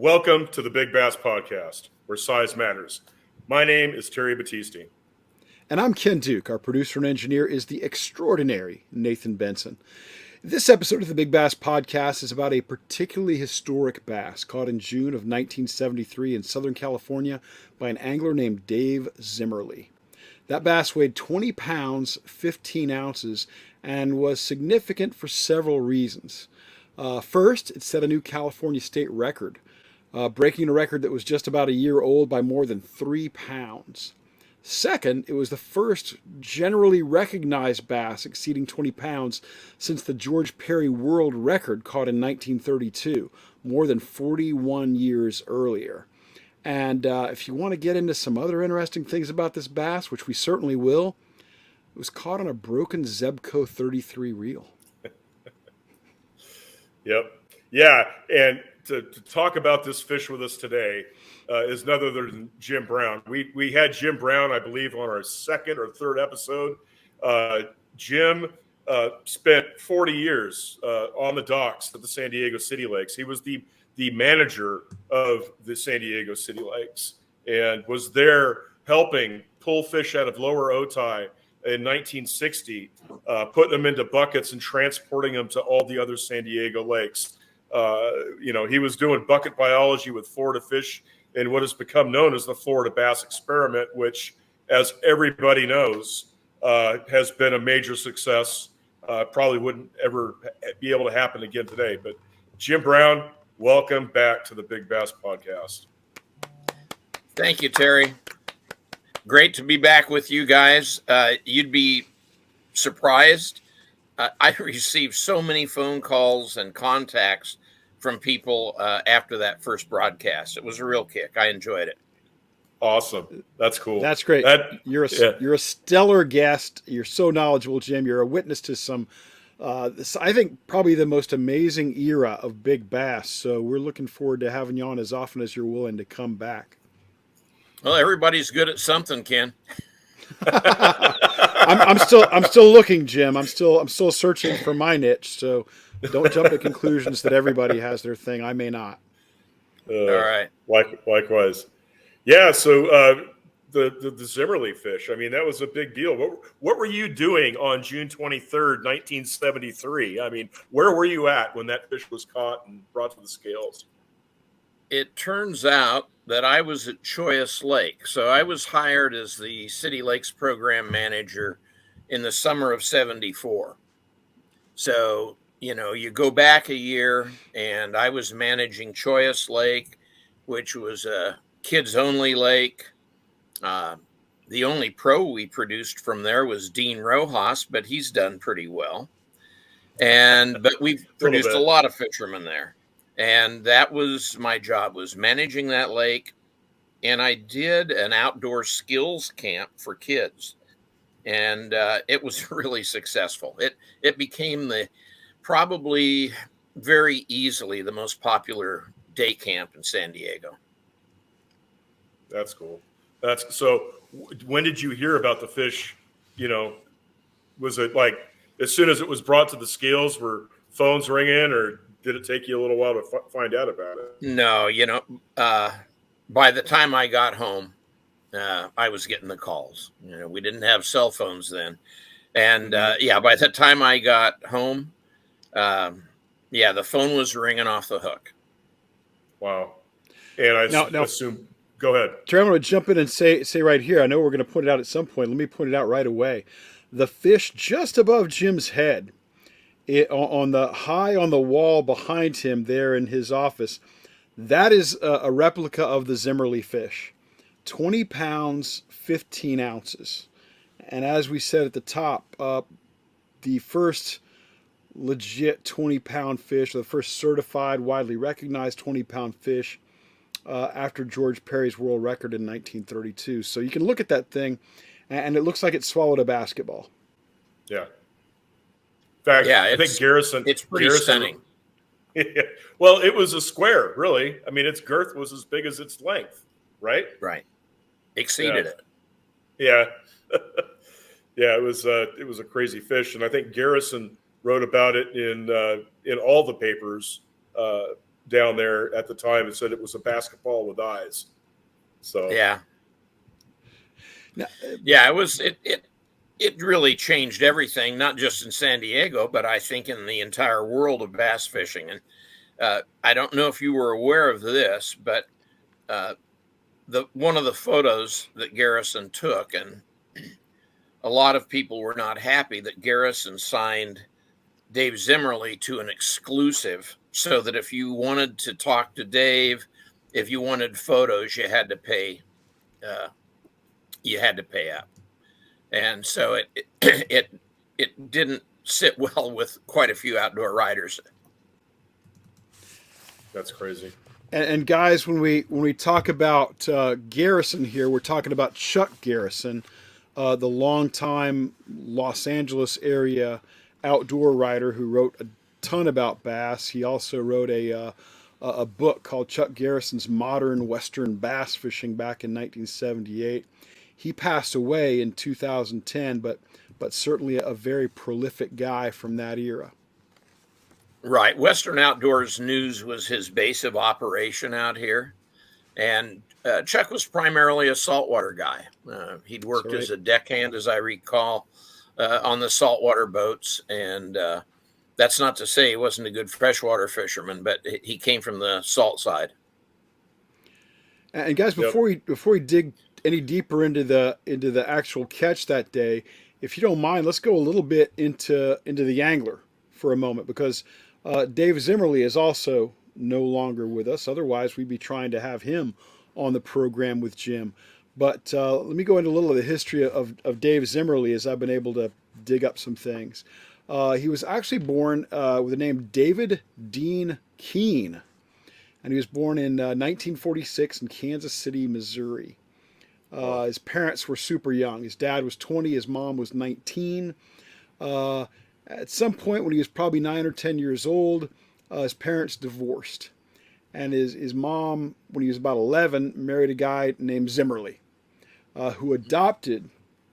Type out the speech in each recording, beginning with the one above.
Welcome to the Big Bass Podcast, where size matters. My name is Terry Battisti. And I'm Ken Duke. Our producer and engineer is the extraordinary Nathan Benson. This episode of the Big Bass Podcast is about a particularly historic bass caught in June of 1973 in Southern California by an angler named Dave Zimmerly. That bass weighed 20 pounds, 15 ounces, and was significant for several reasons. First, it set a new California state record, breaking a record that was just about a year old by more than 3 pounds. Second, it was the first generally recognized bass exceeding 20 pounds since the George Perry world record caught in 1932, more than 41 years earlier. And if you want to get into some other interesting things about this bass, which we certainly will, it was caught on a broken Zebco 33 reel. Yep. Yeah, and to talk about this fish with us today is none other than Jim Brown. We had Jim Brown, I believe, on our second or third episode. Jim spent 40 years on the docks at the San Diego City Lakes. He was the manager of the San Diego City Lakes and was there helping pull fish out of lower Otay in 1960, putting them into buckets and transporting them to all the other San Diego lakes. He was doing bucket biology with Florida fish in what has become known as the Florida Bass Experiment, which, as everybody knows, has been a major success. Probably wouldn't ever be able to happen again today. But Jim Brown, welcome back to the Big Bass Podcast. Thank you, Terry. Great to be back with you guys. You'd be surprised. I received so many phone calls and contacts from people after that first broadcast. It was a real kick. I enjoyed it. Awesome. That's cool. That's great. You're a stellar guest. You're so knowledgeable, Jim. You're a witness to some, I think, probably the most amazing era of big bass. So we're looking forward to having you on as often as you're willing to come back. Well, everybody's good at something, Ken. I'm still looking, Jim. I'm still searching for my niche. So don't jump to conclusions that everybody has their thing. I may not. All right. Likewise. Yeah. So the Zimmerly fish. I mean, that was a big deal. What were you doing on June 23rd, 1973? I mean, where were you at when that fish was caught and brought to the scales? It turns out that I was at Choyas Lake. So I was hired as the City Lakes program manager in the summer of 74. So, you go back a year and I was managing Choyas Lake, which was a kids-only lake. The only pro we produced from there was Dean Rojas, but he's done pretty well. But we've produced a lot of fishermen there. And that was my job, was managing that lake. And I did an outdoor skills camp for kids. And it was really successful. It became probably very easily the most popular day camp in San Diego. That's cool. So when did you hear about the fish? Was it like as soon as it was brought to the scales, were phones ringing, or did it take you a little while to find out about it? No, by the time I got home, I was getting the calls. We didn't have cell phones then. And by the time I got home, the phone was ringing off the hook. Wow. And I assume, go ahead. Terry, I'm going to jump in and say right here, I know we're going to point it out at some point. Let me point it out right away. The fish just above Jim's head, on the wall behind him there in his office, that is a replica of the Zimmerly fish. 20 pounds, 15 ounces. And as we said at the top, the first legit 20-pound fish, the first certified, widely recognized 20-pound fish after George Perry's world record in 1932. So you can look at that thing, and it looks like it swallowed a basketball. Yeah. In fact, I think Garrison... It's pretty stunning. Well, it was a square, really. I mean, its girth was as big as its length, right? Right. Exceeded it. Yeah. Yeah, it was a crazy fish. And I think Garrison wrote about it in all the papers down there at the time and said it was a basketball with eyes. So Yeah. Now, Yeah, it really changed everything, not just in San Diego, but I think in the entire world of bass fishing. And I don't know if you were aware of this, but one of the photos that Garrison took, and a lot of people were not happy that Garrison signed Dave Zimmerly to an exclusive, so that if you wanted to talk to Dave, if you wanted photos, you had to pay. You had to pay up, and so it didn't sit well with quite a few outdoor riders. that's crazy. and guys, when we talk about Garrison here, we're talking about Chuck Garrison, the longtime Los Angeles area outdoor writer who wrote a ton about bass. He also wrote a book called Chuck Garrison's Modern Western Bass Fishing back in 1978. He passed away in 2010, but certainly a very prolific guy from that era. Right. Western Outdoors News was his base of operation out here. And Chuck was primarily a saltwater guy. He'd worked as a deckhand, as I recall, on the saltwater boats. And that's not to say he wasn't a good freshwater fisherman, but he came from the salt side. And guys, before we dig any deeper into the actual catch that day, if you don't mind, let's go a little bit into the angler for a moment, because Dave Zimmerly is also no longer with us. Otherwise, we'd be trying to have him on the program with Jim. But let me go into a little of the history of Dave Zimmerly, as I've been able to dig up some things. He was actually born with the name David Dean Keene, and he was born in 1946 in Kansas City, Missouri. His parents were super young. His dad was 20, his mom was 19. At some point when he was probably 9 or 10 years old, his parents divorced. And his mom, when he was about 11, married a guy named Zimmerly, who adopted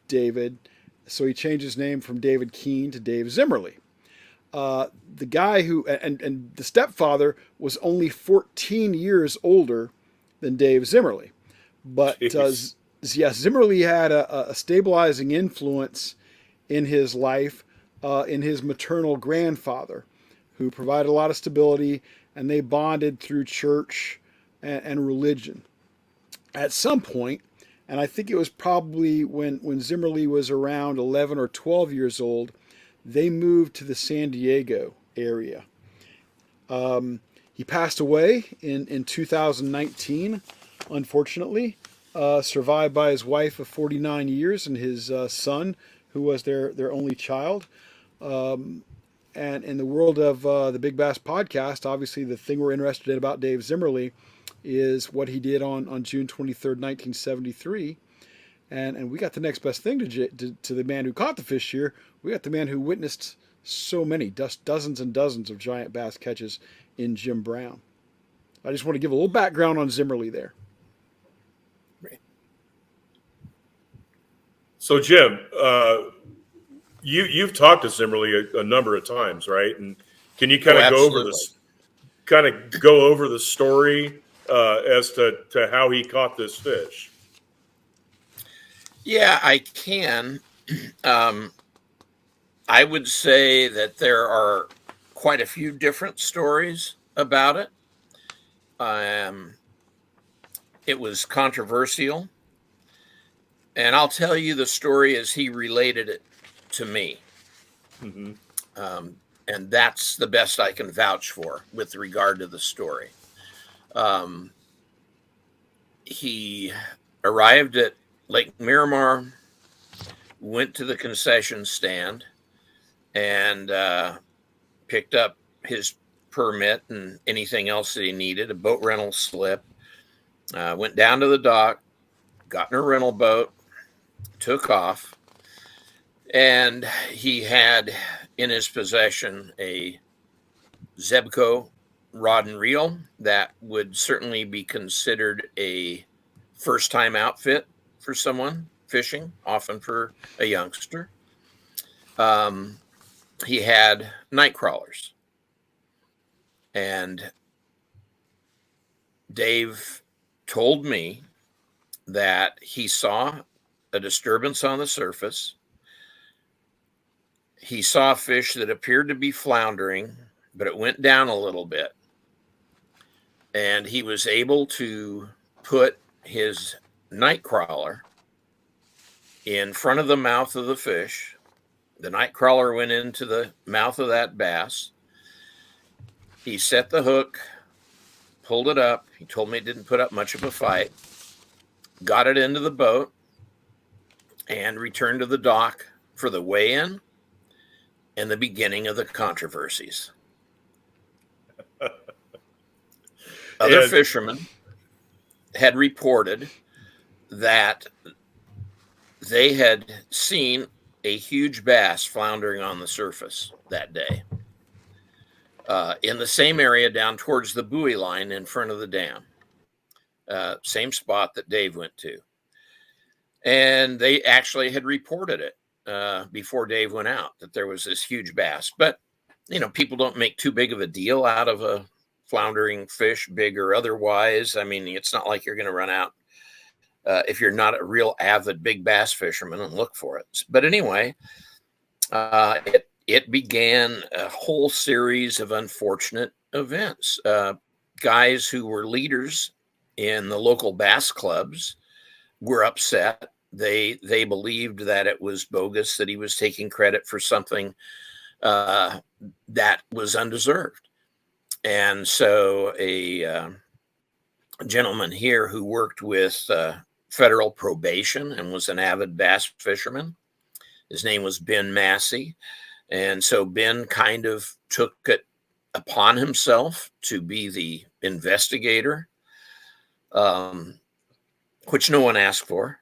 David. So he changed his name from David Keene to Dave Zimmerly. The guy who, and the stepfather was only 14 years older than Dave Zimmerly. But Zimmerly had a stabilizing influence in his life, in his maternal grandfather, who provided a lot of stability, and they bonded through church and religion. At some point, and I think it was probably when Zimmerly was around 11 or 12 years old, they moved to the San Diego area. He passed away in 2019, unfortunately, survived by his wife of 49 years and his son, who was their only child. And in the world of the Big Bass podcast, obviously the thing we're interested in about Dave Zimmerly is what he did on June 23rd, 1973. And we got the next best thing to the man who caught the fish here. We got the man who witnessed so many, dozens and dozens of giant bass catches in Jim Brown. I just want to give a little background on Zimmerly there. So Jim, you've talked to Zimmerly a number of times, right? And can you kind of go over the story as to how he caught this fish? Yeah, I can. I would say that there are quite a few different stories about it. It was controversial. And I'll tell you the story as he related it to me. Mm-hmm. And that's the best I can vouch for with regard to the story. He arrived at Lake Miramar, went to the concession stand, and picked up his permit and anything else that he needed, a boat rental slip, went down to the dock, got in a rental boat, took off, and he had in his possession a Zebco rod and reel that would certainly be considered a first-time outfit for someone fishing, often for a youngster. He had night crawlers, and Dave told me that he saw a disturbance on the surface. He saw a fish that appeared to be floundering, but it went down a little bit. And he was able to put his nightcrawler in front of the mouth of the fish. The nightcrawler went into the mouth of that bass. He set the hook, pulled it up. He told me it didn't put up much of a fight. Got it into the boat and returned to the dock for the weigh-in and the beginning of the controversies. Other fishermen had reported that they had seen a huge bass floundering on the surface that day in the same area down towards the buoy line in front of the dam. Same spot that Dave went to. And they actually had reported it before Dave went out, that there was this huge bass. But, you know, people don't make too big of a deal out of a floundering fish, big or otherwise. I mean, it's not like you're going to run out if you're not a real avid big bass fisherman and look for it. But anyway, it began a whole series of unfortunate events. Guys who were leaders in the local bass clubs were upset. They believed that it was bogus, that he was taking credit for something that was undeserved. And so a gentleman here who worked with federal probation and was an avid bass fisherman, his name was Ben Massey. And so Ben kind of took it upon himself to be the investigator, which no one asked for.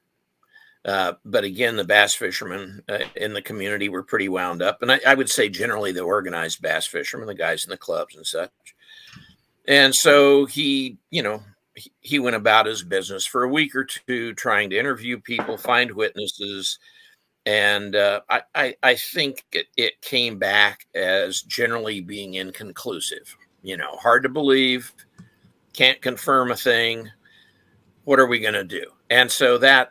But again, the bass fishermen in the community were pretty wound up. And I would say generally the organized bass fishermen, the guys in the clubs and such. And so he went about his business for a week or two, trying to interview people, find witnesses. And I think it came back as generally being inconclusive, hard to believe, can't confirm a thing. What are we going to do? And so that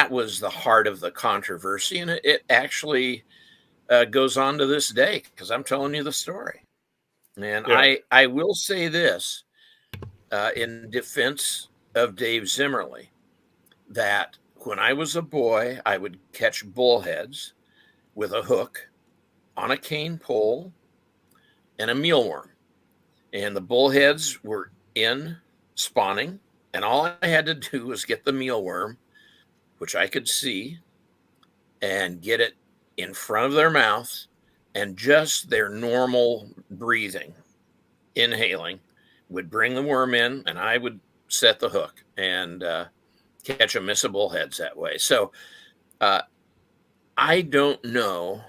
was the heart of the controversy. And it actually goes on to this day because I'm telling you the story. And yeah. I will say this in defense of Dave Zimmerly, that when I was a boy, I would catch bullheads with a hook on a cane pole and a mealworm. And the bullheads were in spawning. And all I had to do was get the mealworm, which I could see, and get it in front of their mouth, and just their normal breathing, inhaling, would bring the worm in, and I would set the hook and catch a miss of bullheads that way. So I don't know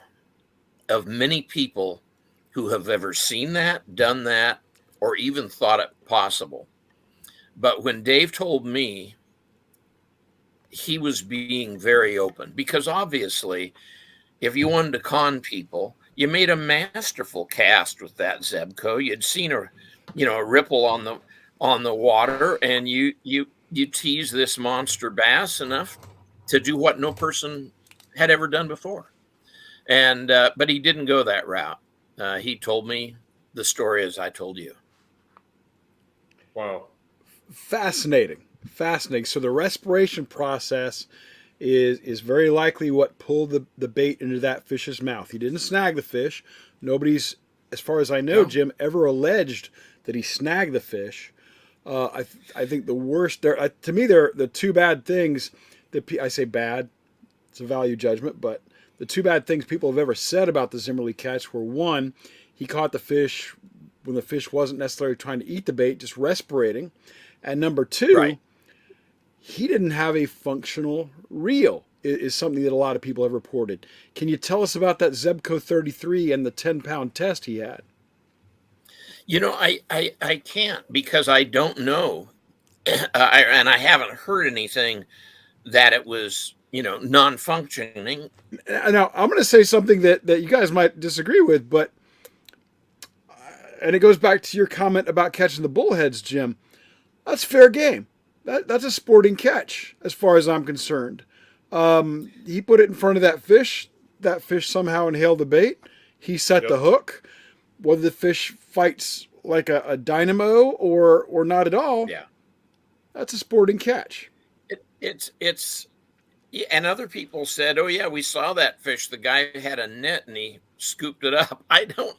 of many people who have ever seen that, done that, or even thought it possible. But when Dave told me, he was being very open, because obviously if you wanted to con people, you made a masterful cast with that Zebco. You'd seen a ripple on the water, and you tease this monster bass enough to do what no person had ever done before. And but he didn't go that route. He told me the story as I told you. Wow. Fascinating. So the respiration process is very likely what pulled the bait into that fish's mouth. He didn't snag the fish. Nobody's, as far as I know, Jim, ever alleged that he snagged the fish. I think the worst there, to me, they're the two bad things that I say bad. It's a value judgment, but the two bad things people have ever said about the Zimmerly catch were, one, he caught the fish when the fish wasn't necessarily trying to eat the bait, just respirating. And number two, right, he didn't have a functional reel, is something that a lot of people have reported. Can you tell us about that Zebco 33 and the 10-pound test he had? I can't, because I don't know. And I haven't heard anything that it was, non-functioning. Now, I'm going to say something that you guys might disagree with, and it goes back to your comment about catching the bullheads, Jim. That's fair game. That's a sporting catch, as far as I'm concerned. He put it in front of that fish. That fish somehow inhaled the bait. He set Yep. the hook. Whether the fish fights like a dynamo or not at all, Yeah. that's a sporting catch. It's yeah, and other people said, "Oh yeah, we saw that fish. The guy had a net and he scooped it up." I don't.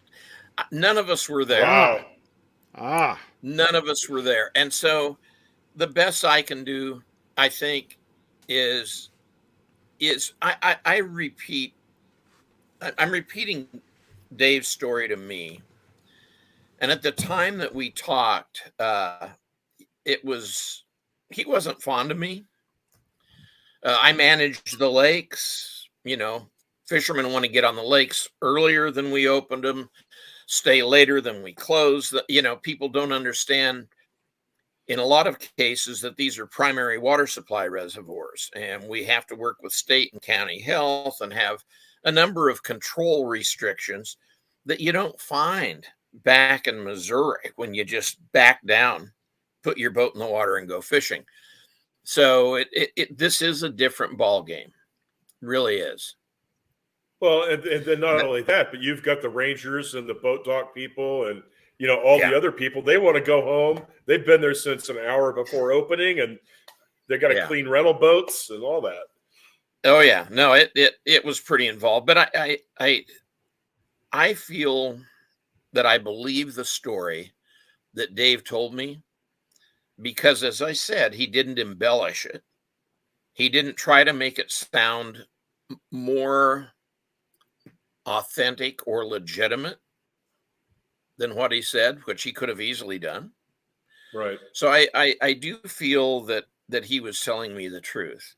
None of us were there. Wow. Ah, None of us were there, and so the best I can do, I think, is I repeat. I'm repeating Dave's story to me, and at the time that we talked, it was he wasn't fond of me. I managed the lakes. Fishermen want to get on the lakes earlier than we opened them, stay later than we closed. People don't understand in a lot of cases that these are primary water supply reservoirs, and we have to work with state and county health and have a number of control restrictions that you don't find back in Missouri when you just back down, put your boat in the water and go fishing. So this is a different ball game, really is. Well, and then not only that, but you've got the rangers and the boat dock people and all the other people. They want to go home. They've been there since an hour before opening, and they got to clean rental boats and all that. Oh yeah, no, it was pretty involved, but I feel that I believe the story that Dave told me because, as I said, he didn't embellish it. He didn't try to make it sound more authentic or legitimate than what he said, which he could have easily done. Right. So I do feel that he was telling me the truth.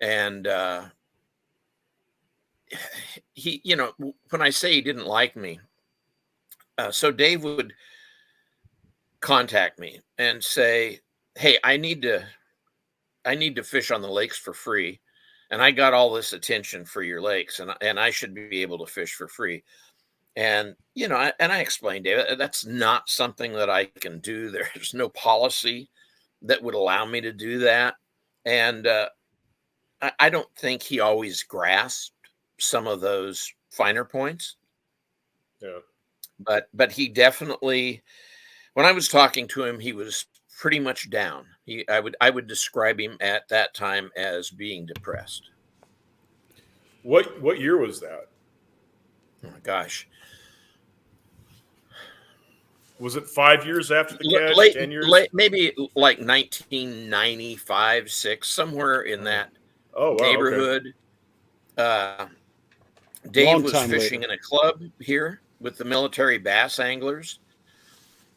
And he, when I say he didn't like me, so Dave would contact me and say, "Hey, I need to fish on the lakes for free, and I got all this attention for your lakes, and I should be able to fish for free." And I explained, Dave, that's not something that I can do. There's no policy that would allow me to do that, and I don't think he always grasped some of those finer points. Yeah. But he definitely, when I was talking to him, he was pretty much down. I would describe him at that time as being depressed. What year was that? Oh my gosh. Was it 5 years after the catch? 10 years? Maybe like 1995, 6, somewhere in that neighborhood. Okay. Dave was fishing in a club here with the military bass anglers.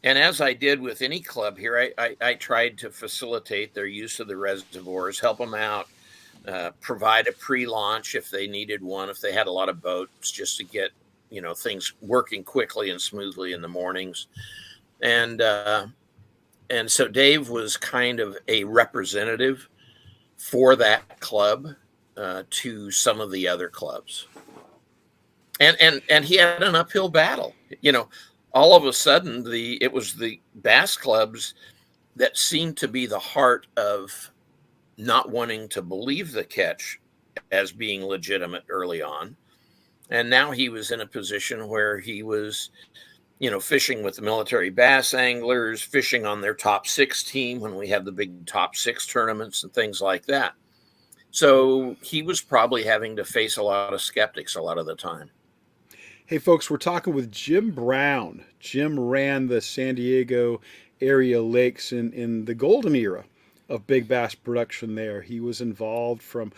And as I did with any club here, I tried to facilitate their use of the reservoirs, help them out, provide a pre-launch if they needed one, if they had a lot of boats, just to get things working quickly and smoothly in the mornings. And so Dave was kind of a representative for that club to some of the other clubs. And he had an uphill battle. All of a sudden it was the bass clubs that seemed to be the heart of not wanting to believe the catch as being legitimate early on. And now he was in a position where he was, fishing with the military bass anglers, fishing on their top 6 team when we had the big top 6 tournaments and things like that. So he was probably having to face a lot of skeptics a lot of the time. Hey, folks, we're talking with Jim Brown. Jim ran the San Diego area lakes in the golden era of big bass production there. He was involved from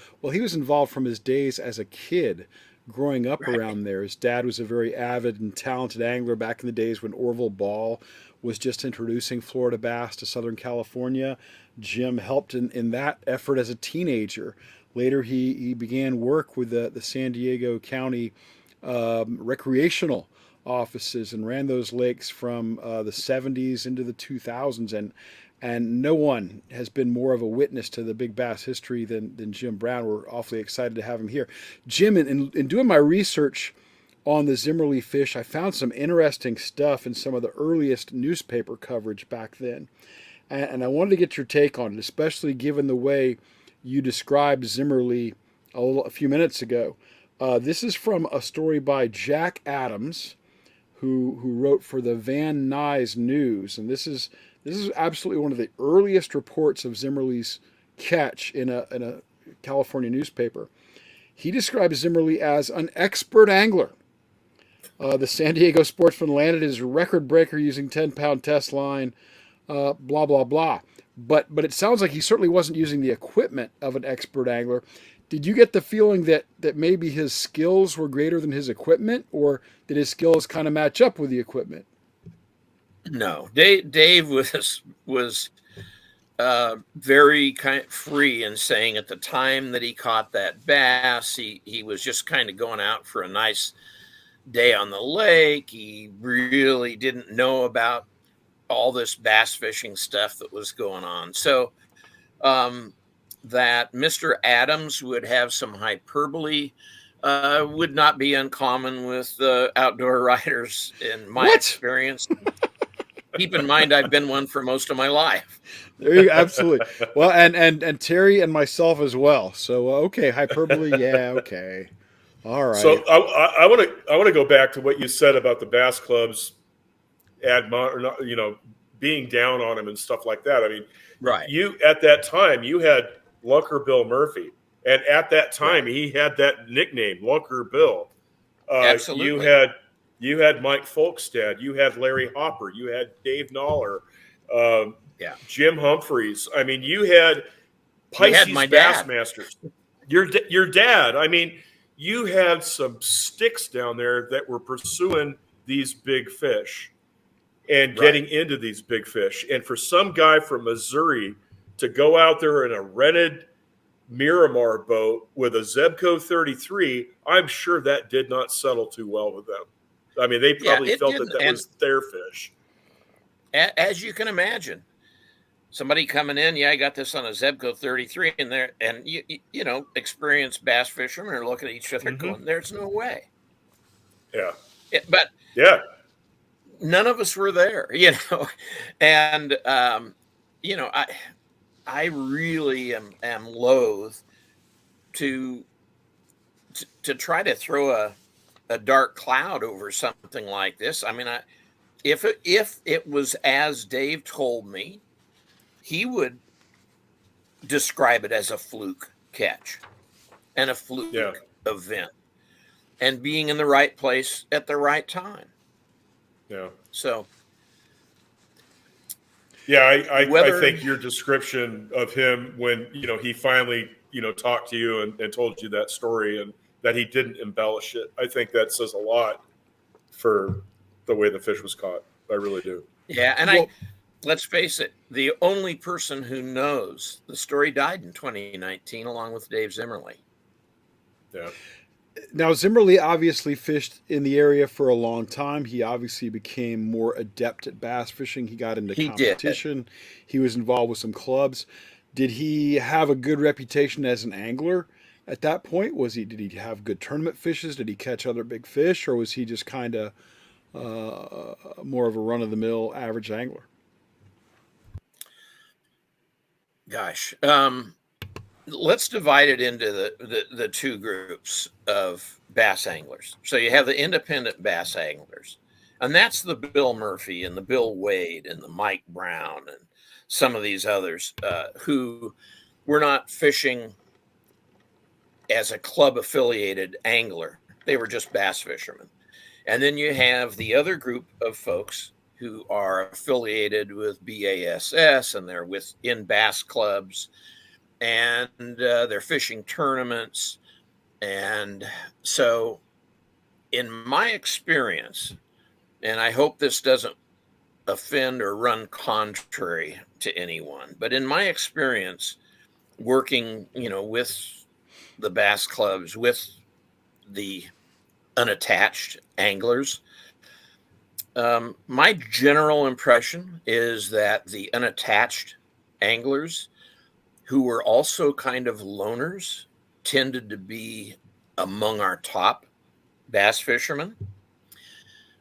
his days as a kid growing up around there. His dad was a very avid and talented angler back in the days when Orville Ball was just introducing Florida bass to Southern California. Jim helped in that effort as a teenager. Later, he began work with the San Diego County recreational offices and ran those lakes from the 70s into the 2000s. And no one has been more of a witness to the big bass history than Jim Brown. We're awfully excited to have him here. Jim, in doing my research on the Zimmerly fish, I found some interesting stuff in some of the earliest newspaper coverage back then. and I wanted to get your take on it, especially given the way you described Zimmerly a few minutes ago. This is from a story by Jack Adams, who wrote for the Van Nuys News, and this is absolutely one of the earliest reports of Zimmerly's catch in a California newspaper. He describes Zimmerly as an expert angler. The San Diego sportsman landed his record breaker using 10-pound test line, blah, blah, blah. But it sounds like he certainly wasn't using the equipment of an expert angler. Did you get the feeling that maybe his skills were greater than his equipment, or did his skills kind of match up with the equipment? No, Dave was very kind of free in saying at the time that he caught that bass, he was just kind of going out for a nice day on the lake. He really didn't know about all this bass fishing stuff that was going on. So that Mr. Adams would have some hyperbole would not be uncommon with outdoor riders in my experience. Keep in mind, I've been one for most of my life. There you go, absolutely. Well, and Terry and myself as well. So okay, hyperbole, yeah, okay, all right. So I want to go back to what you said about the bass clubs, being down on him and stuff like that. I mean, right? You at that time you had Lunker Bill Murphy, and at that time he had that nickname, Lunker Bill. Absolutely. You had Mike Folkstad, you had Larry Hopper, you had Dave Noller, Jim Humphreys. I mean, you had Pisces Bassmasters. Your dad. I mean, you had some sticks down there that were pursuing these big fish and getting into these big fish. And for some guy from Missouri to go out there in a rented Miramar boat with a Zebco 33, I'm sure that did not settle too well with them. I mean, they probably felt that was their fish. As you can imagine, somebody coming in, I got this on a Zebco 33, and you know, experienced bass fishermen are looking at each other going, "There's no way." Yeah. But none of us were there, you know, and you know, I really am loath to try to throw a dark cloud over something like this. I mean, if it was as Dave told me, he would describe it as a fluke catch and a fluke event and being in the right place at the right time. Yeah. So. Yeah, I think your description of him when, he finally, talked to you and told you that story and that he didn't embellish it, I think that says a lot for the way the fish was caught. I really do. Yeah, and let's face it, the only person who knows the story died in 2019 along with Dave Zimmerly. Yeah. Now, Zimmerly obviously fished in the area for a long time. He obviously became more adept at bass fishing. He got into competition. He was involved with some clubs. Did he have a good reputation as an angler at that point? Did he have good tournament fishes? Did he catch other big fish? Or was he just kind of more of a run-of-the-mill average angler? Gosh. Let's divide it into the two groups of bass anglers. So you have the independent bass anglers, and that's the Bill Murphy and the Bill Wade and the Mike Brown and some of these others who were not fishing as a club affiliated angler. They were just bass fishermen. And then you have the other group of folks who are affiliated with BASS and they're in bass clubs and they're fishing tournaments. And so in my experience, and I hope this doesn't offend or run contrary to anyone, but in my experience working, with the bass clubs, with the unattached anglers, my general impression is that the unattached anglers who were also kind of loners tended to be among our top bass fishermen.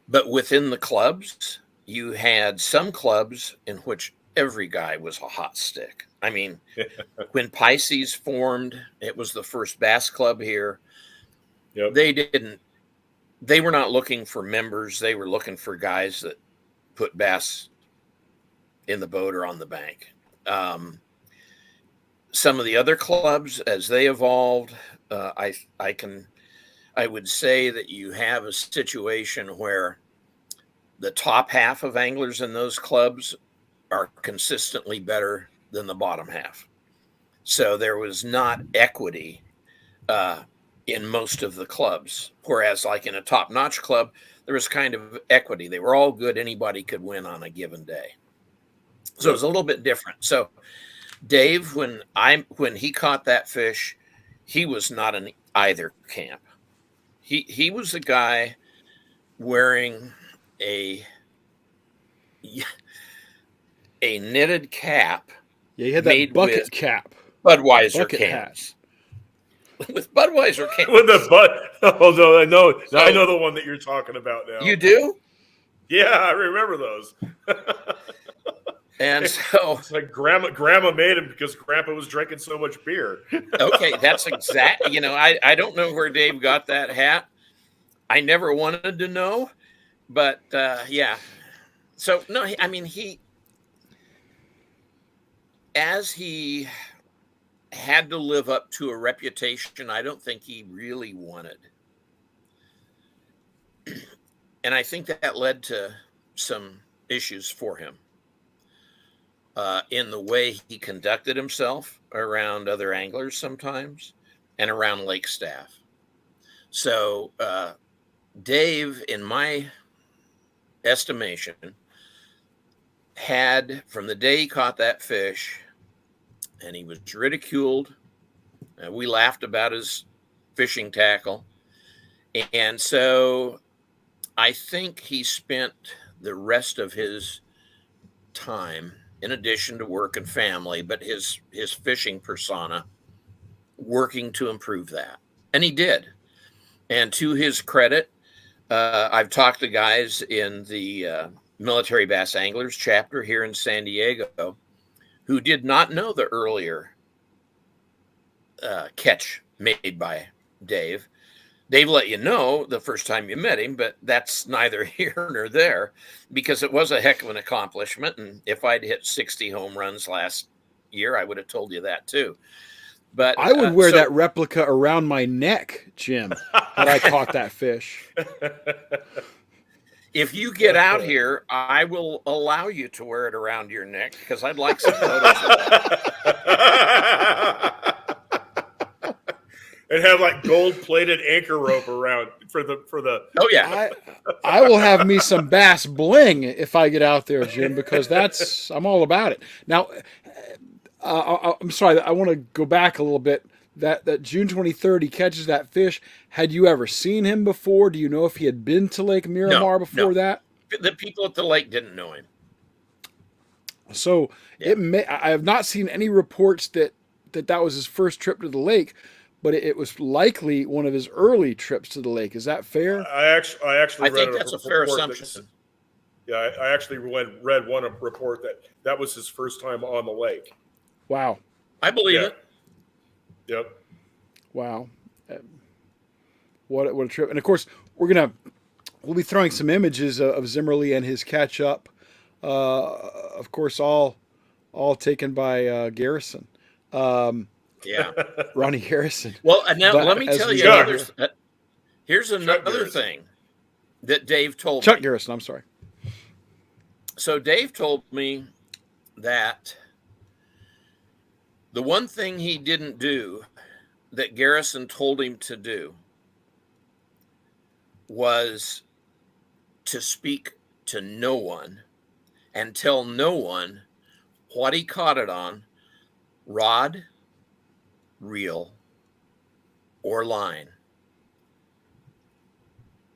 But within the clubs, you had some clubs in which every guy was a hot stick. I mean, when Pisces formed, it was the first bass club here. Yep. They were not looking for members. They were looking for guys that put bass in the boat or on the bank. Some of the other clubs, as they evolved, I would say that you have a situation where the top half of anglers in those clubs are consistently better than the bottom half. So there was not equity in most of the clubs, whereas like in a top-notch club, there was kind of equity. They were all good. Anybody could win on a given day. So it was a little bit different. So Dave, when he caught that fish, he was not in either camp. He was a guy wearing a knitted cap. Yeah, he had that bucket cap. Budweiser bucket cans. With Budweiser cans. With the oh no, I know the one that you're talking about now. You do? Yeah, I remember those. And so it's like grandma made them because grandpa was drinking so much beer. Okay, that's exactly, I don't know where Dave got that hat. I never wanted to know, but yeah. So no, as he had to live up to a reputation I don't think he really wanted. And I think that led to some issues for him in the way he conducted himself around other anglers sometimes and around lake staff. So Dave, in my estimation, had, from the day he caught that fish, and he was ridiculed, we laughed about his fishing tackle. And so I think he spent the rest of his time, in addition to work and family, but his fishing persona, working to improve that. And he did. And to his credit, I've talked to guys in the Military Bass Anglers chapter here in San Diego who did not know the earlier catch made by Dave. Dave let you know the first time you met him, but that's neither here nor there, because it was a heck of an accomplishment. And if I'd hit 60 home runs last year, I would have told you that too. But I would wear that replica around my neck, Jim, had I caught that fish. If you get out here, I will allow you to wear it around your neck because I'd like some photos of that. And have like gold-plated anchor rope around for the. Oh yeah, I will have me some bass bling if I get out there, Jim, because I'm all about it. Now, I'm sorry, I want to go back a little bit. That June 23rd, he catches that fish. Had you ever seen him before? Do you know if he had been to Lake Miramar before that? The people at the lake didn't know him. So I have not seen any reports that was his first trip to the lake, but it was likely one of his early trips to the lake. Is that fair? I think that's a fair assumption. I actually read one report that was his first time on the lake. Wow. I believe it. Yep. Wow. What a trip. And of course, we'll be throwing some images of Zimmerly and his catch up. Of course, all taken by Garrison. Yeah. Ronnie Harrison. Well, now let me tell you, here's another thing that Dave told me. Chuck Garrison, I'm sorry. So Dave told me that the one thing he didn't do that Garrison told him to do was to speak to no one and tell no one what he caught it on, rod, reel, or line.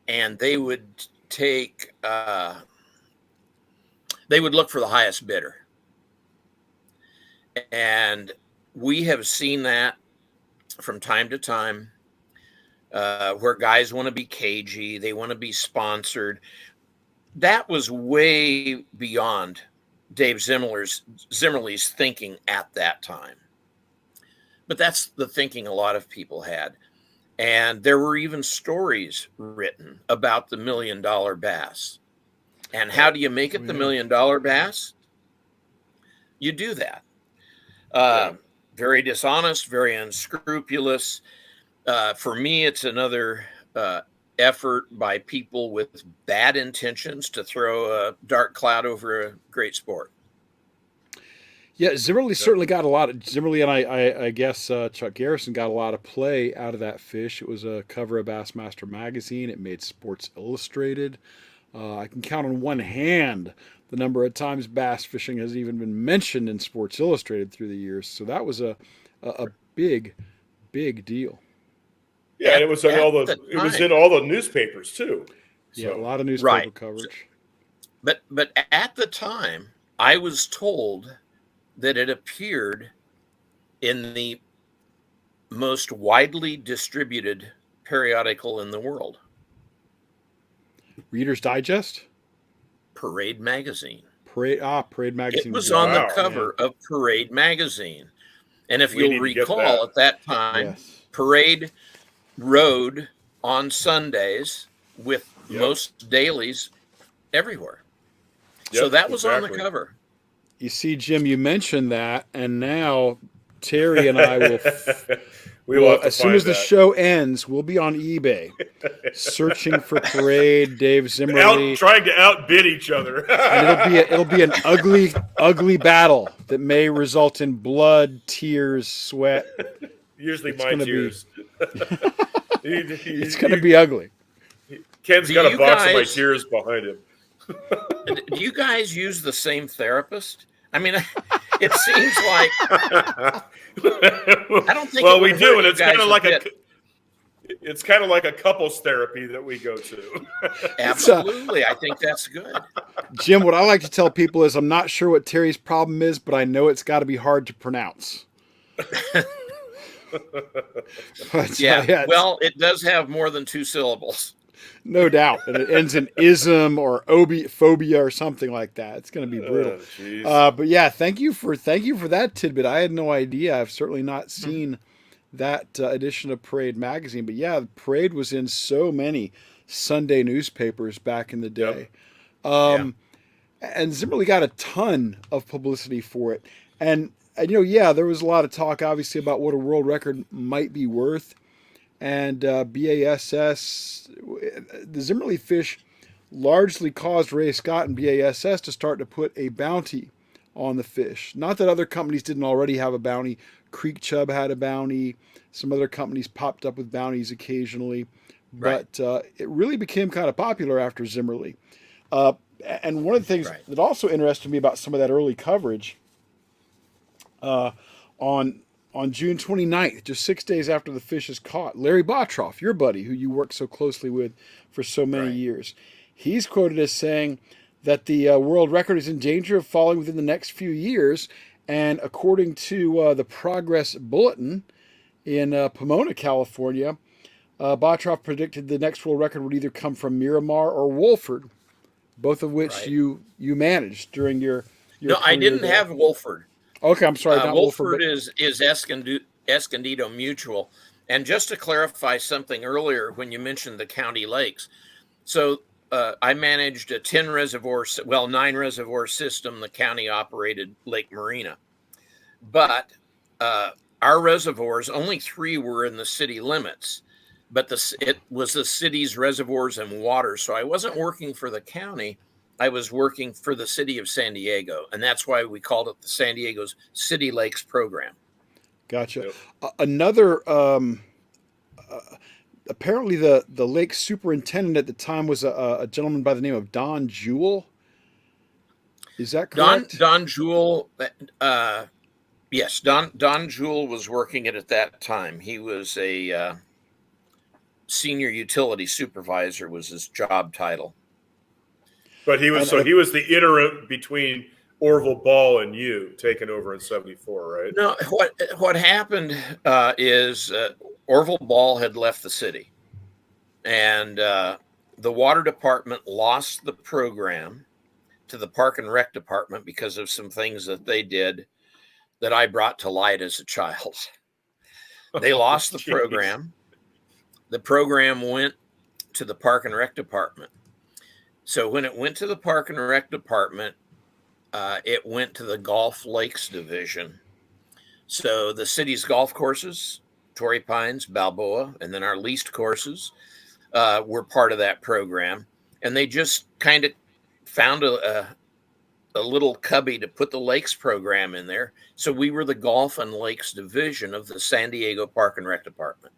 And they would look for the highest bidder. And we have seen that from time to time, where guys want to be cagey, they want to be sponsored. That was way beyond Dave Zimmerly's thinking at that time. But that's the thinking a lot of people had. And there were even stories written about the $1 million bass. And how do you make it the $1 million bass? You do that. Very dishonest, very unscrupulous. For me, it's another effort by people with bad intentions to throw a dark cloud over a great sport. Yeah, Zimmerly certainly got a lot of Zimmerly, and I guess Chuck Garrison got a lot of play out of that fish. It was a cover of Bassmaster magazine. It made Sports Illustrated. I can count on one hand the number of times bass fishing has even been mentioned in Sports Illustrated through the years. So that was a big deal. Yeah, and it was in all the newspapers too. So. Yeah, a lot of newspaper coverage. But at the time, I was told that it appeared in the most widely distributed periodical in the world. Reader's Digest? Parade Magazine. Parade Magazine. It was on the cover of Parade Magazine. And if you'll recall, at that time, Parade rode on Sundays with most dailies everywhere. So that was on the cover. You see, Jim, you mentioned that, and now Terry and I will, as soon as the show ends, we'll be on eBay searching for Parade, Dave Zimmerly, trying to outbid each other. And it'll be an ugly battle that may result in blood, tears, sweat. Usually my tears. It's going to be ugly. Ken's got a box of my tears behind him. Do you guys use the same therapist? I mean, it seems like I don't think. Well, we do, and it's kind of like it's kind of like a couples therapy that we go to. Absolutely, I think that's good. Jim, what I like to tell people is I'm not sure what Terry's problem is, but I know it's got to be hard to pronounce. Well, it does have more than 2 syllables. No doubt. And it ends in ism or phobia or something like that. It's going to be brutal. But yeah, thank you for that tidbit. I had no idea. I've certainly not seen that edition of Parade magazine. But yeah, Parade was in so many Sunday newspapers back in the day. And Zimmerly got a ton of publicity for it. And there was a lot of talk, obviously, about what a world record might be worth. And BASS, the Zimmerly fish largely caused Ray Scott and BASS to start to put a bounty on the fish. Not that other companies didn't already have a bounty. Creek Chub had a bounty. Some other companies popped up with bounties occasionally. But it really became kind of popular after Zimmerly. And one of the things that also interested me about some of that early coverage on June 29th, just 6 days after the fish is caught, Larry Bottroff, your buddy, who you worked so closely with for so many years, he's quoted as saying that the world record is in danger of falling within the next few years. And according to the Progress Bulletin in Pomona, California, Bottroff predicted the next world record would either come from Miramar or Wolford, both of which you managed during your No, I didn't have Wolford. Okay, I'm sorry. Wolford is Escondido Mutual. And just to clarify something earlier when you mentioned the county lakes. So I managed a 9 reservoir system. The county operated Lake Marina. But our reservoirs, only 3 were in the city limits. But it was the city's reservoirs and water. So I wasn't working for the county. I was working for the city of San Diego, and that's why we called it the San Diego's City Lakes Program. Gotcha. Another, apparently the lake superintendent at the time was a gentleman by the name of Don Jewell. Is that correct? Don Jewell, yes, Don Jewell was working it at that time. He was a senior utility supervisor was his job title. But he was the interim between Orville Ball and you, taking over in '74, right? No, what happened is Orville Ball had left the city, and the water department lost the program to the Park and Rec department because of some things that they did that I brought to light as a child. They lost the program. The program went to the Park and Rec department. So when it went to the Park and Rec department, it went to the Golf Lakes division. So the city's golf courses, Torrey Pines, Balboa, and then our leased courses were part of that program. And they just kind of found a little cubby to put the lakes program in there. So we were the Golf and Lakes division of the San Diego Park and Rec department.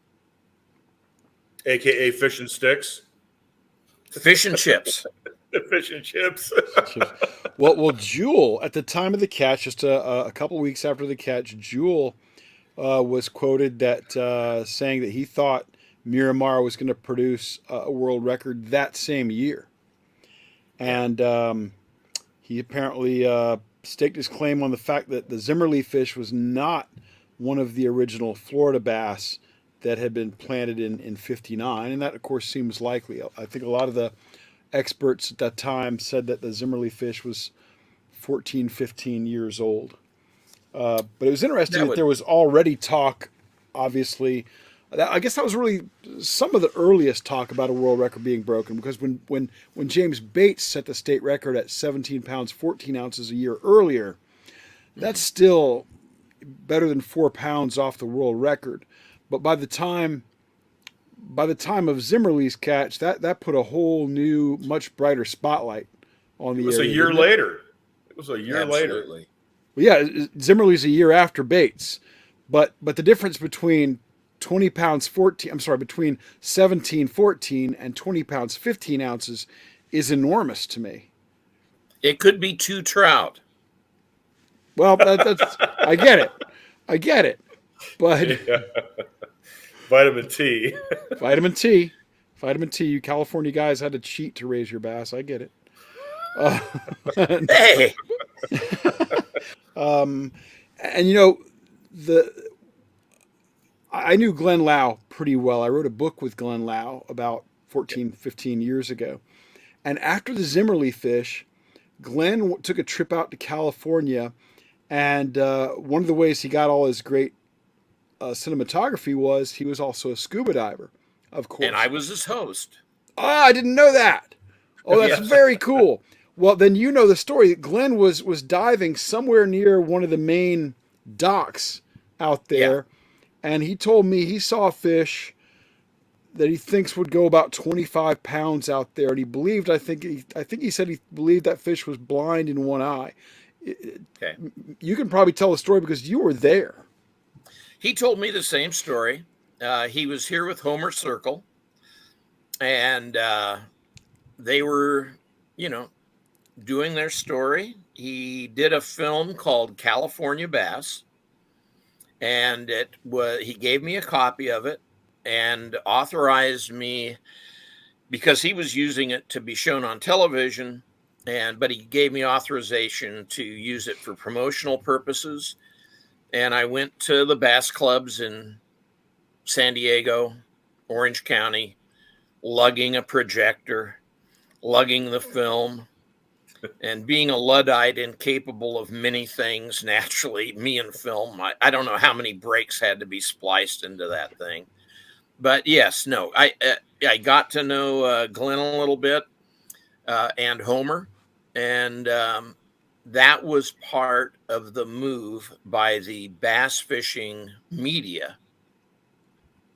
AKA fish and sticks. Fish and chips. Fish and chips. Well, Jewel, at the time of the catch, just a couple of weeks after the catch, Jewel was quoted that saying that he thought Miramar was going to produce a world record that same year. And he apparently staked his claim on the fact that the Zimmerly fish was not one of the original Florida bass that had been planted in 59. And that, of course, seems likely. I think a lot of the experts at that time said that the Zimmerly fish was 14, 15 years old. But it was interesting that there was already talk, obviously. I guess that was really some of the earliest talk about a world record being broken, because when James Bates set the state record at 17 pounds, 14 ounces a year earlier, that's still better than 4 pounds off the world record. But by the time of Zimmerly's catch, that put a whole new, much brighter spotlight on the area. It was a year later. It was a year later. Well, yeah, Zimmerly's a year after Bates. But the difference between 20 pounds 14, I'm sorry, between 17, 14 and 20 pounds 15 ounces is enormous to me. It could be 2 trout. Well, that's I get it. But yeah. Vitamin T. Vitamin T. You California guys had to cheat to raise your bass. I get it. Hey. And I knew Glenn Lau pretty well. I wrote a book with Glenn Lau about 14, 15 years ago. And after the Zimmerly fish, Glenn took a trip out to California. And one of the ways he got all his great cinematography was he was also a scuba diver, of course. And I was his host. Oh, I didn't know that. Oh, that's Yes. very cool. Well, then you know the story. Glenn was diving somewhere near one of the main docks out there, and he told me he saw a fish that he thinks would go about 25 pounds out there, and he believed. I think he said he believed that fish was blind in one eye. Okay. You can probably tell the story because you were there. He told me the same story. He was here with Homer Circle, and they were, doing their story. He did a film called California Bass, and he gave me a copy of it and authorized me, because he was using it to be shown on television, but he gave me authorization to use it for promotional purposes. And I went to the bass clubs in San Diego, Orange County, lugging a projector, lugging the film, and being a Luddite incapable of many things. Naturally, me and film, I don't know how many breaks had to be spliced into that thing. But yes, no, I got to know Glenn a little bit and Homer, and that was part of the move by the bass fishing media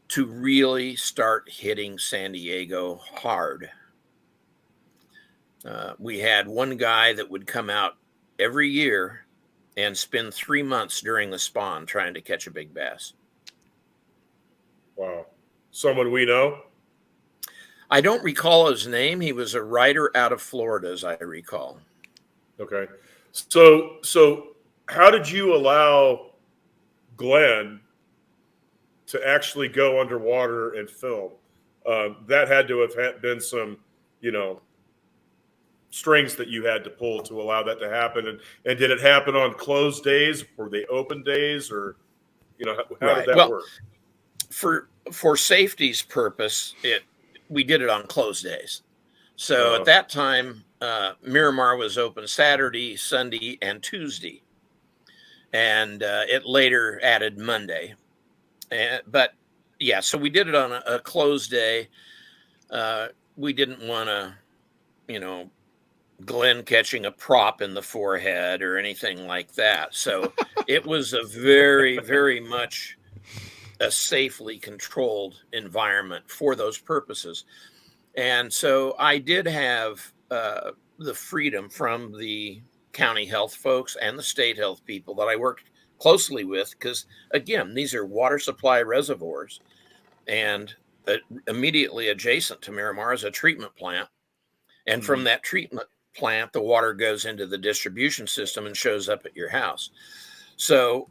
to really start hitting San Diego hard. We had one guy that would come out every year and spend 3 months during the spawn trying to catch a big bass. Wow. Someone we know? I don't recall his name. He was a writer out of Florida, as I recall. Okay. So how did you allow Glenn to actually go underwater and film? That had to have been some, strings that you had to pull to allow that to happen. And did it happen on closed days? Were they open days? Or, how did that work? For safety's purpose, we did it on closed days. So at that time, Miramar was open Saturday, Sunday, and Tuesday, and it later added Monday. But yeah, so we did it on a closed day. We didn't want to, Glenn catching a prop in the forehead or anything like that. So it was a very, very much a safely controlled environment for those purposes. And so I did have the freedom from the county health folks and the state health people that I worked closely with, because again, these are water supply reservoirs, and immediately adjacent to Miramar is a treatment plant. And from that treatment plant, the water goes into the distribution system and shows up at your house. So,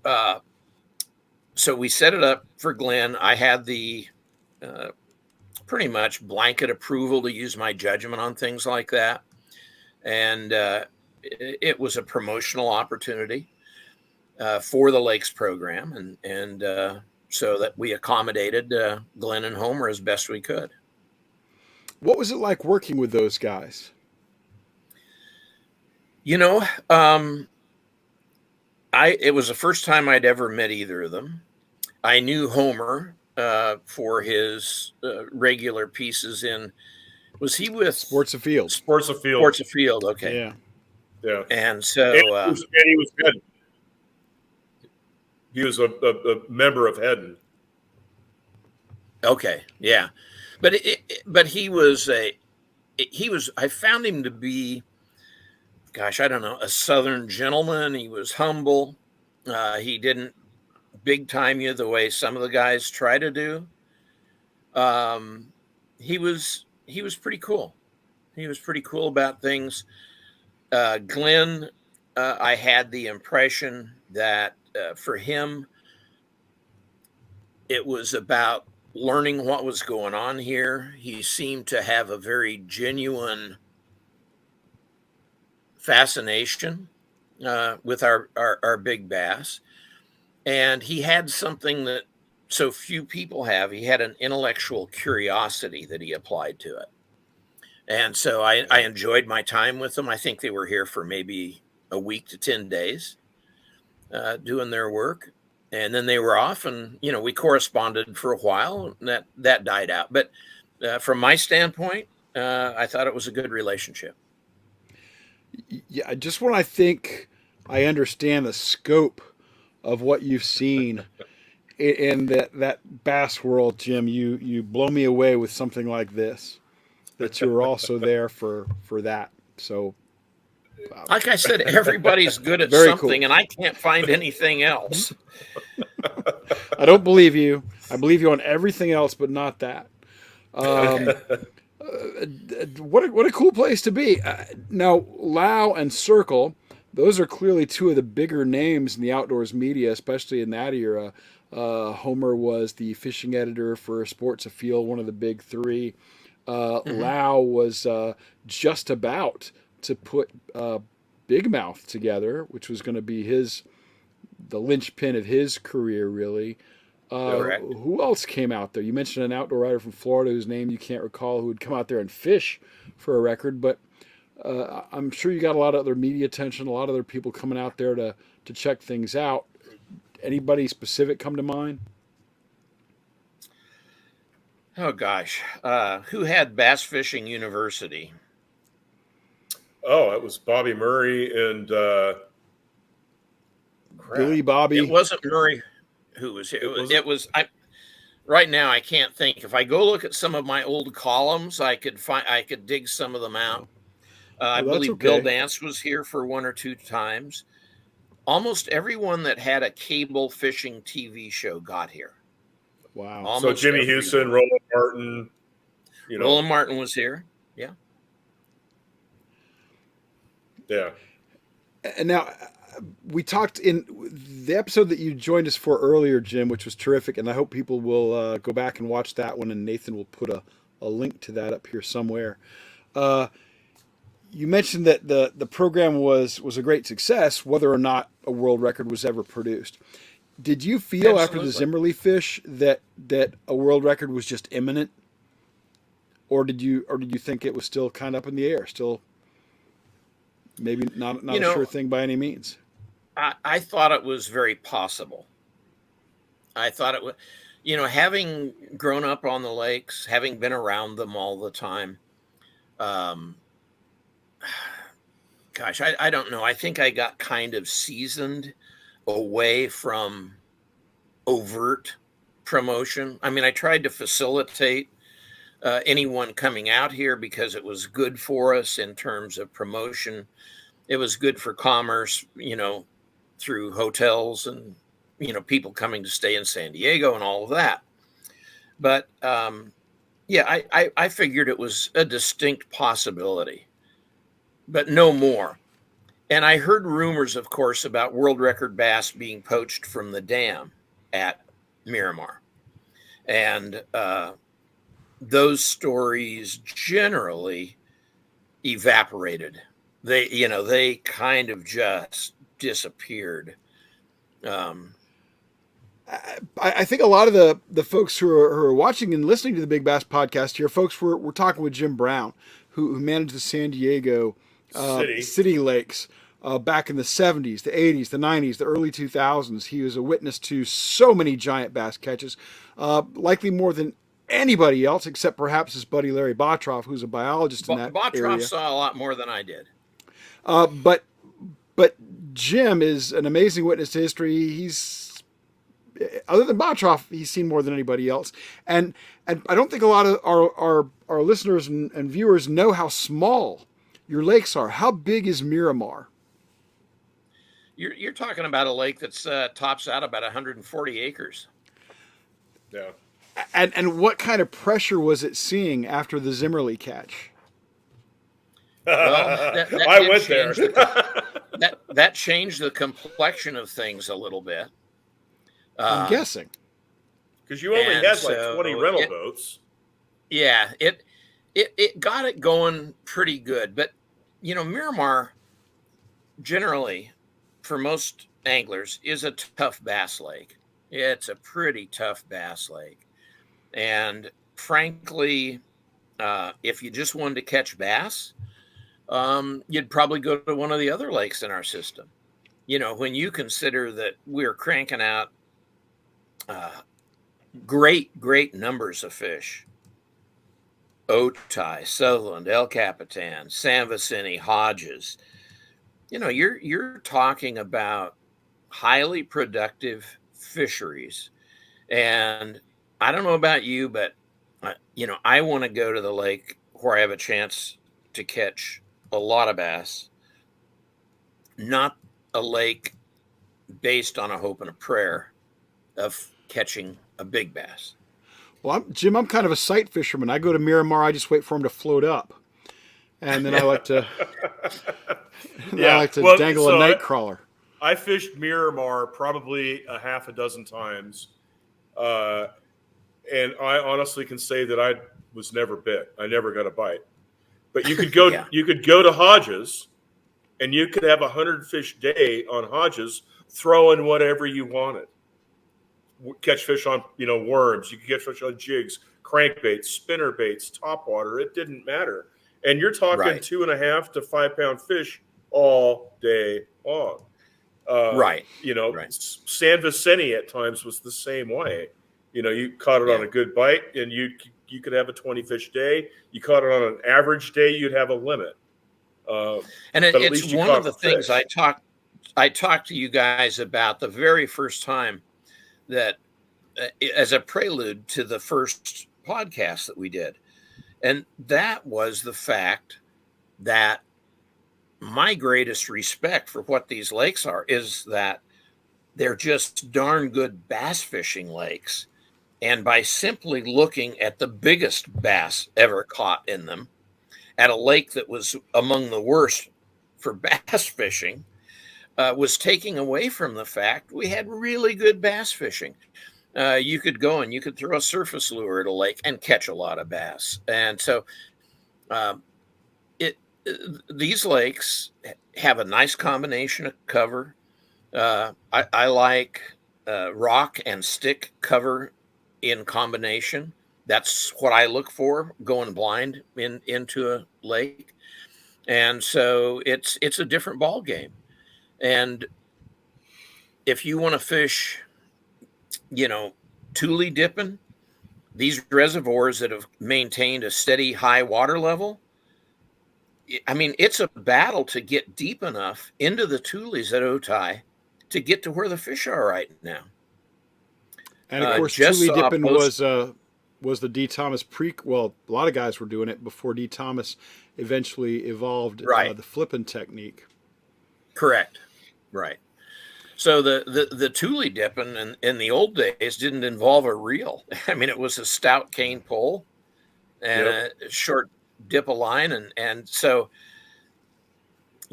so we set it up for Glenn. I had the pretty much blanket approval to use my judgment on things like that. And it was a promotional opportunity for the Lakes program. And so that we accommodated Glenn and Homer as best we could. What was it like working with those guys? It was the first time I'd ever met either of them. I knew Homer for his regular pieces in, was he with Sports Afield? Sports Afield. Sports Afield, okay. Yeah. Yeah. And so and he was Hedden. He was a member of Hedden. Okay, yeah. But he was I found him to be, gosh, I don't know, a Southern gentleman. He was humble. He didn't big time you the way some of the guys try to do. He was pretty cool. He was pretty cool about things. Glenn, I had the impression that for him, it was about learning what was going on here. He seemed to have a very genuine fascination with our big bass. And he had something that so few people have. He had an intellectual curiosity that he applied to it. And so I enjoyed my time with them. I think they were here for maybe a week to 10 days doing their work. And then they were off, and, we corresponded for a while, and that died out. But from my standpoint, I thought it was a good relationship. Yeah, just when I think I understand the scope of what you've seen in that bass world, Jim, you blow me away with something like this, that you were also there for that. So, like I said, everybody's good at Very something, cool. and I can't find anything else. I don't believe you. I believe you on everything else, but not that. What a cool place to be. Now, Lau and Circle, those are clearly two of the bigger names in the outdoors media, especially in that era. Homer was the fishing editor for Sports Afield, one of the big three. Lau was just about to put Big Mouth together, which was going to be the linchpin of his career, really. Correct. Who else came out there? You mentioned an outdoor writer from Florida whose name you can't recall, who would come out there and fish for a record, but I'm sure you got a lot of other media attention, a lot of other people coming out there to check things out. Anybody specific come to mind? Oh, gosh. Who had Bass Fishing University? Oh, it was Bobby Murray and Billy Bobby. It wasn't Murray who was here. It was right now I can't think. If I go look at some of my old columns, I could dig some of them out. I believe okay. Bill Dance was here for one or two times. Almost everyone that had a cable fishing TV show got here. Wow. Almost so Jimmy everyone. Houston, Roland Martin. Roland Martin was here. Yeah. Yeah. And now we talked in the episode that you joined us for earlier, Jim, which was terrific, and I hope people will go back and watch that one, and Nathan will put a link to that up here somewhere. You mentioned that the program was a great success, whether or not a world record was ever produced. Did you feel after the Zimmerly fish that a world record was just imminent? or did you think it was still kind of up in the air, still maybe not You a know, sure thing by any means? I thought it was very possible. I thought it was, having grown up on the lakes, having been around them all the time. Um, Gosh, I don't know. I think I got kind of seasoned away from overt promotion. I mean, I tried to facilitate anyone coming out here because it was good for us in terms of promotion. It was good for commerce, through hotels and, people coming to stay in San Diego and all of that. But yeah, I figured it was a distinct possibility, but no more. And I heard rumors, of course, about world record bass being poached from the dam at Miramar. And those stories generally evaporated. They kind of just disappeared. I think a lot of the folks who are watching and listening to the Big Bass podcast here, folks, we're talking with Jim Brown, who managed the San Diego city lakes back in the 70s, the 80s, the 90s, the early 2000s. He was a witness to so many giant bass catches, likely more than anybody else, except perhaps his buddy Larry Bottroff, who's a biologist in that Bottroff area. saw a lot more than I did. But Jim is an amazing witness to history. He's, other than Bottroff, he's seen more than anybody else. And I don't think a lot of our listeners and viewers know how small your lakes are. How big is Miramar? You're talking about a lake that's tops out about 140 acres. Yeah. And what kind of pressure was it seeing after the Zimmerly catch? Well, I went there. that changed the complexion of things a little bit. I'm guessing. Because you only had like 20 rental boats. Yeah, it got it going pretty good. But, Miramar generally, for most anglers, is a tough bass lake. It's a pretty tough bass lake. And frankly, if you just wanted to catch bass, you'd probably go to one of the other lakes in our system. When you consider that we're cranking out great numbers of fish: Otay, Sutherland, El Capitan, San Vicente, Hodges. You're talking about highly productive fisheries. And I don't know about you, but I want to go to the lake where I have a chance to catch a lot of bass, not a lake based on a hope and a prayer of catching a big bass. Well, Jim, I'm kind of a sight fisherman. I go to Miramar, I just wait for him to float up, and then I like to, dangle a nightcrawler. I fished Miramar probably a half a dozen times, and I honestly can say that I was never bit. I never got a bite. But you could go, you could go to Hodges, and you could have 100 fish day on Hodges, throw in whatever you wanted. Catch fish on, worms. You could catch fish on jigs, crankbaits, spinner baits, topwater. It didn't matter. And you're talking 2.5 to 5 pound fish all day long. San Vicente at times was the same way. You caught it on a good bite, and you could have a 20 fish day. You caught it on an average day, you'd have a limit. And it's one of the things I talked to you guys about the very first time, that as a prelude to the first podcast that we did. And that was the fact that my greatest respect for what these lakes are is that they're just darn good bass fishing lakes. And by simply looking at the biggest bass ever caught in them at a lake that was among the worst for bass fishing, was taking away from the fact we had really good bass fishing. You could go and you could throw a surface lure at a lake and catch a lot of bass. And so these lakes have a nice combination of cover. I like rock and stick cover in combination. That's what I look for going blind into a lake. And so it's a different ball game. And if you want to fish, tule dipping, these reservoirs that have maintained a steady high water level, I mean, it's a battle to get deep enough into the tules at Otay to get to where the fish are right now. And of course, tule dipping was the D. Thomas well, a lot of guys were doing it before D. Thomas eventually evolved the flipping technique. Correct. Right. So the tule dipping in the old days didn't involve a reel. I mean, it was a stout cane pole and a short dip of line. And so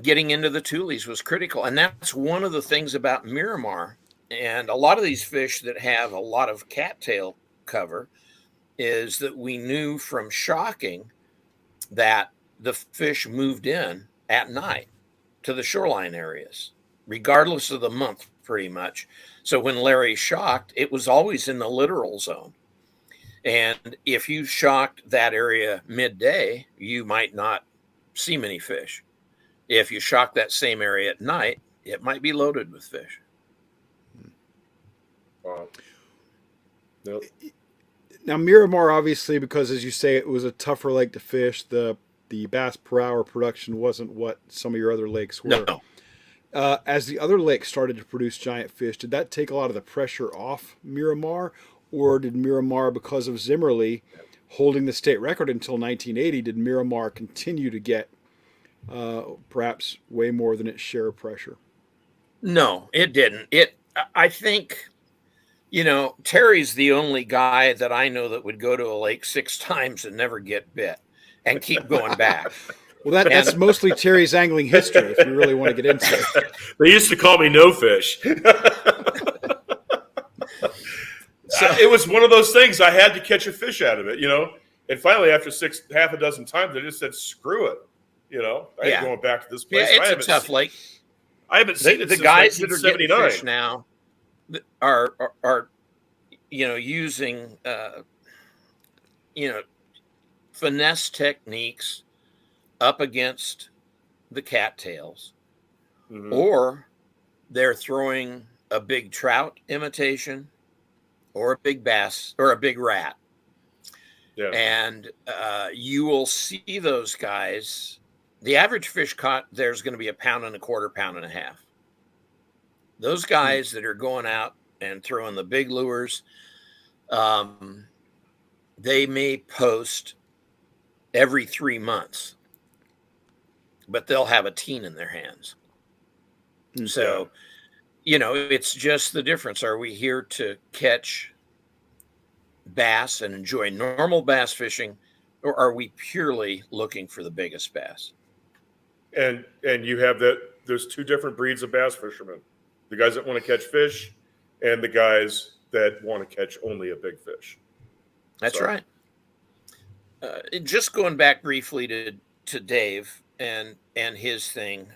getting into the tules was critical. And that's one of the things about Miramar. And a lot of these fish that have a lot of cattail cover is that we knew from shocking that the fish moved in at night to the shoreline areas, regardless of the month, pretty much. So when Larry shocked, it was always in the littoral zone. And if you shocked that area midday, you might not see many fish. If you shock that same area at night, it might be loaded with fish. Wow. Yep. Now, Miramar, obviously, because as you say, it was a tougher lake to fish, the bass per hour production wasn't what some of your other lakes were. No. As the other lakes started to produce giant fish, did that take a lot of the pressure off Miramar? Or did Miramar, because of Zimmerly holding the state record until 1980, did Miramar continue to get perhaps way more than its share of pressure? No, it didn't. I think, Terry's the only guy that I know that would go to a lake 6 times and never get bit and keep going back. Well, that's mostly Terry's angling history, if you really want to get into it. They used to call me No Fish. So it was one of those things. I had to catch a fish out of it, And finally, after half a dozen times, I just said, "Screw it," I ain't going back to this place. Yeah, it's a tough lake. I haven't seen it the since guys that are getting 1979. fish now are using finesse techniques up against the cattails, or they're throwing a big trout imitation or a big bass or a big rat. Yeah. And you will see those guys. The average fish caught there is going to be 1.25 pounds, 1.5 pounds. Those guys that are going out and throwing the big lures, they may post every 3 months, but they'll have a team in their hands. Okay. So, it's just the difference. Are we here to catch bass and enjoy normal bass fishing, or are we purely looking for the biggest bass? And you have there's 2 different breeds of bass fishermen: the guys that want to catch fish, and the guys that want to catch only a big fish. That's right. Just going back briefly to Dave and his thing.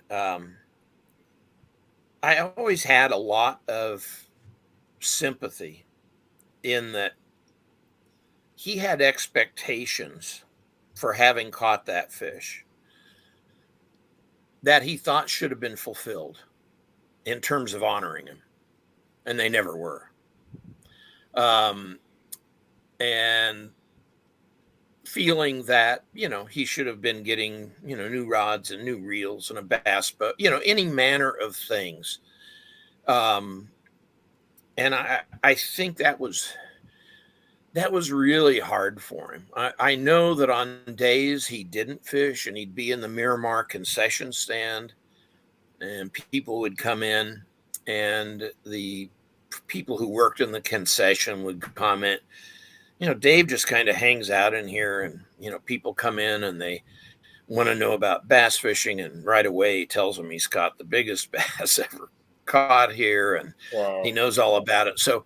I always had a lot of sympathy in that he had expectations for having caught that fish that he thought should have been fulfilled in terms of honoring him, and they never were. And feeling that, he should have been getting, new rods and new reels and a bass boat, any manner of things. And I think that was really hard for him. I know that on days he didn't fish and he'd be in the Miramar concession stand and people would come in and the people who worked in the concession would comment, Dave just kind of hangs out in here and, people come in and they want to know about bass fishing. And right away he tells them he's caught the biggest bass ever caught here. And he knows all about it. So,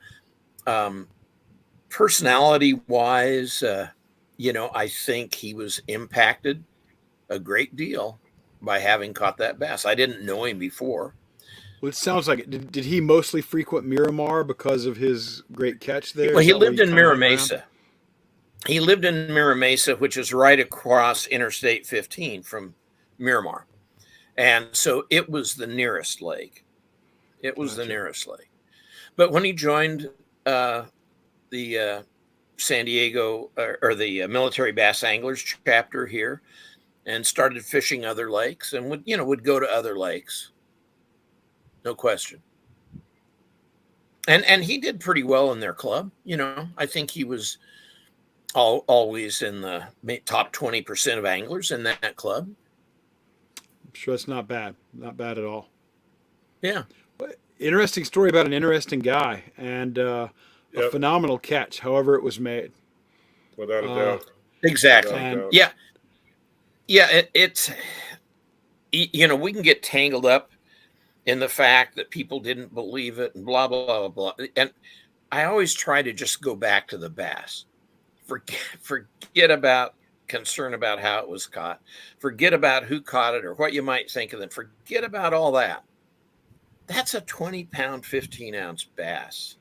personality wise, I think he was impacted a great deal by having caught that bass. I didn't know him before. Well, it sounds like it. Did he mostly frequent Miramar because of his great catch there? Well, he lived in Mira Mesa. he lived in Mira Mesa, which is right across Interstate 15 from Miramar. And so it was the nearest lake. It was the nearest lake. But when he joined the San Diego or the military bass anglers chapter here and started fishing other lakes and would go to other lakes. No question. And he did pretty well in their club. I think he was always in the top 20% of anglers in that club. I'm sure it's not bad. Not bad at all. Yeah. Interesting story about an interesting guy and a phenomenal catch, however it was made. Without a doubt. Exactly. Without a doubt. Yeah. Yeah. It's, we can get tangled up in the fact that people didn't believe it and blah, blah, blah, blah. And I always try to just go back to the bass. Forget about concern about how it was caught. Forget about who caught it or what you might think of them. Forget about all that. That's a 20-pound, 15-ounce bass.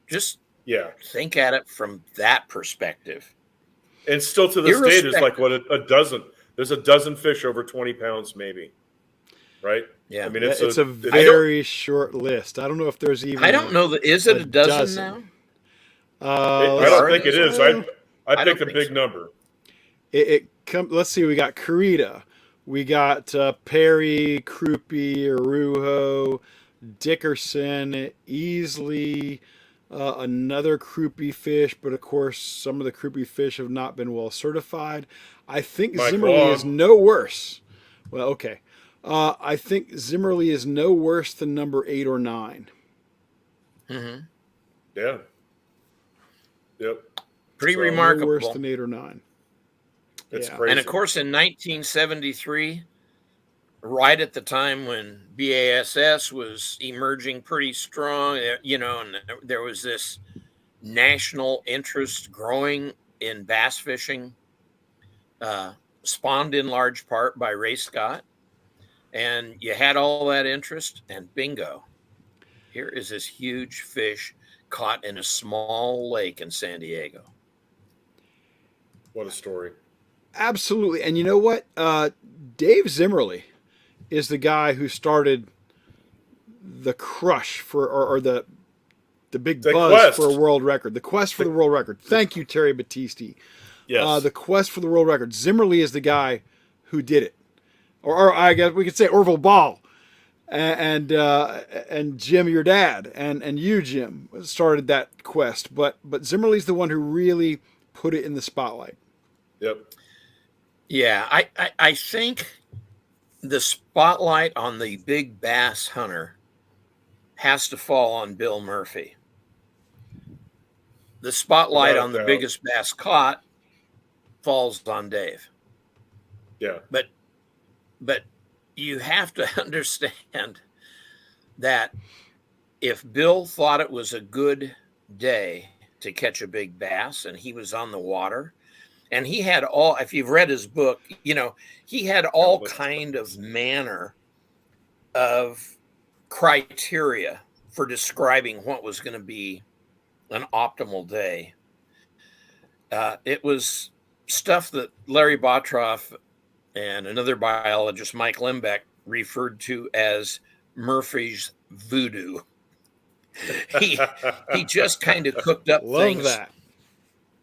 Just think at it from that perspective. And still to this day, there's like a dozen. There's a dozen fish over 20 pounds, maybe. Right? Yeah. I mean, it's a very short list. I don't know if there's even. I don't know that. Is it a dozen now? I don't think it is. I picked a big number. Let's see. We got Carita. We got Perry, Krupe, Arujo, Dickerson, Easley, another Krupe fish, but of course some of the Krupe fish have not been well certified. I think Zimmerly is no worse. Well, okay. I think Zimmerly is no worse than number 8 or 9. Mm-hmm. Yeah. Yep. Pretty remarkable. No worse than 8 or 9. It's crazy. And of course, in 1973, right at the time when BASS was emerging pretty strong, and there was this national interest growing in bass fishing, spawned in large part by Ray Scott. And you had all that interest, and bingo, here is this huge fish caught in a small lake in San Diego. What a story. Absolutely. And you know what? Dave Zimmerly is the guy who started the crush for, or the big buzz quest for a world record. The quest for the world record. Thank you, Terry Battisti. Yes. The quest for the world record. Zimmerly is the guy who did it. Or I guess we could say Orville Ball. And Jim, your dad, and you, Jim, started that quest. But Zimmerly's the one who really put it in the spotlight. Yep. Yeah, I think the spotlight on the big bass hunter has to fall on Bill Murphy. The spotlight on the biggest bass caught falls on Dave. Yeah. But you have to understand that if Bill thought it was a good day to catch a big bass and he was on the water, and he had if you've read his book, he had all kind of manner of criteria for describing what was going to be an optimal day. It was stuff that Larry Bottroff and another biologist, Mike Lembeck, referred to as Murphy's voodoo. He just kind of cooked up things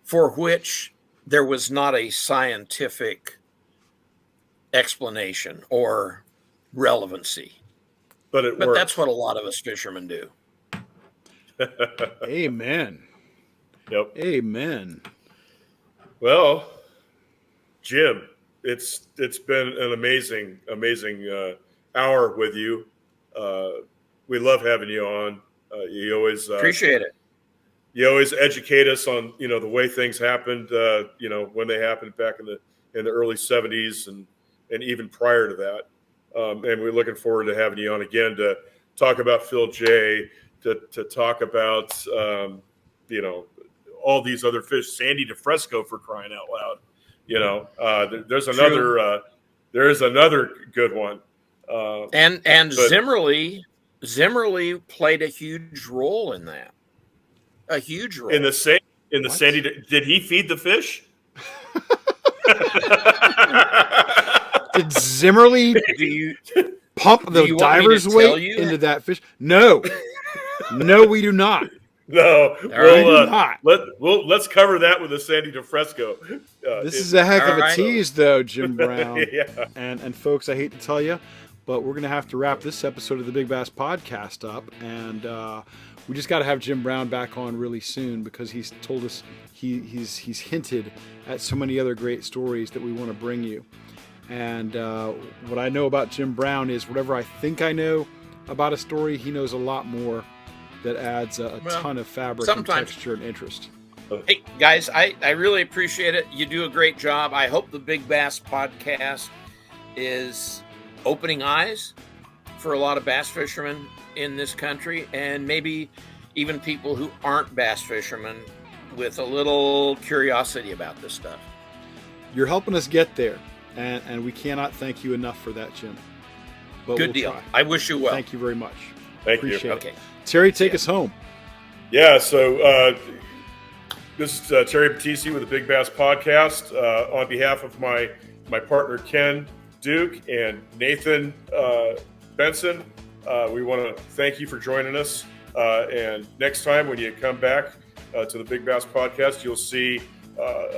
for which there was not a scientific explanation or relevancy. But that's what a lot of us fishermen do. Amen. Yep. Amen. Well, Jim, it's been an amazing hour with you. We love having you on. You always appreciate it. You always educate us on the way things happened. When they happened back in the early 70s and even prior to that. And we're looking forward to having you on again to talk about Phil J. To talk about all these other fish. Sandy DeFresco, for crying out loud. There's another good one. And Zimmerly played a huge role in that. A huge role. In the same In the What? sandy, did he feed the fish? Did Zimmerly Do you pump the you want me to diver's tell weight you? into that fish? No. No, we do not. No, right. let's cover that with a Sandy DeFresco. This is a heck of a All right. tease, though, Jim Brown. Yeah. And folks, I hate to tell you, but we're going to have to wrap this episode of the Big Bass Podcast up. And we just got to have Jim Brown back on really soon because he's told us he's hinted at so many other great stories that we want to bring you. And what I know about Jim Brown is whatever I think I know about a story, he knows a lot more that adds a ton of fabric and texture and interest. Hey, guys, I really appreciate it. You do a great job. I hope the Big Bass Podcast is opening eyes for a lot of bass fishermen in this country, and maybe even people who aren't bass fishermen with a little curiosity about this stuff. You're helping us get there, and we cannot thank you enough for that, Jim. But Good we'll deal. try. I wish you well. Thank you very much. Thank you. Appreciate it. Okay. Terry, take us home. Yeah, so this is Terry Battisti with the Big Bass Podcast. On behalf of my partner Ken Duke and Nathan Benson, we want to thank you for joining us. And next time when you come back to the Big Bass Podcast, you'll see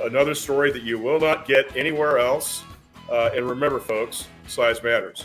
another story that you will not get anywhere else. And remember, folks, size matters.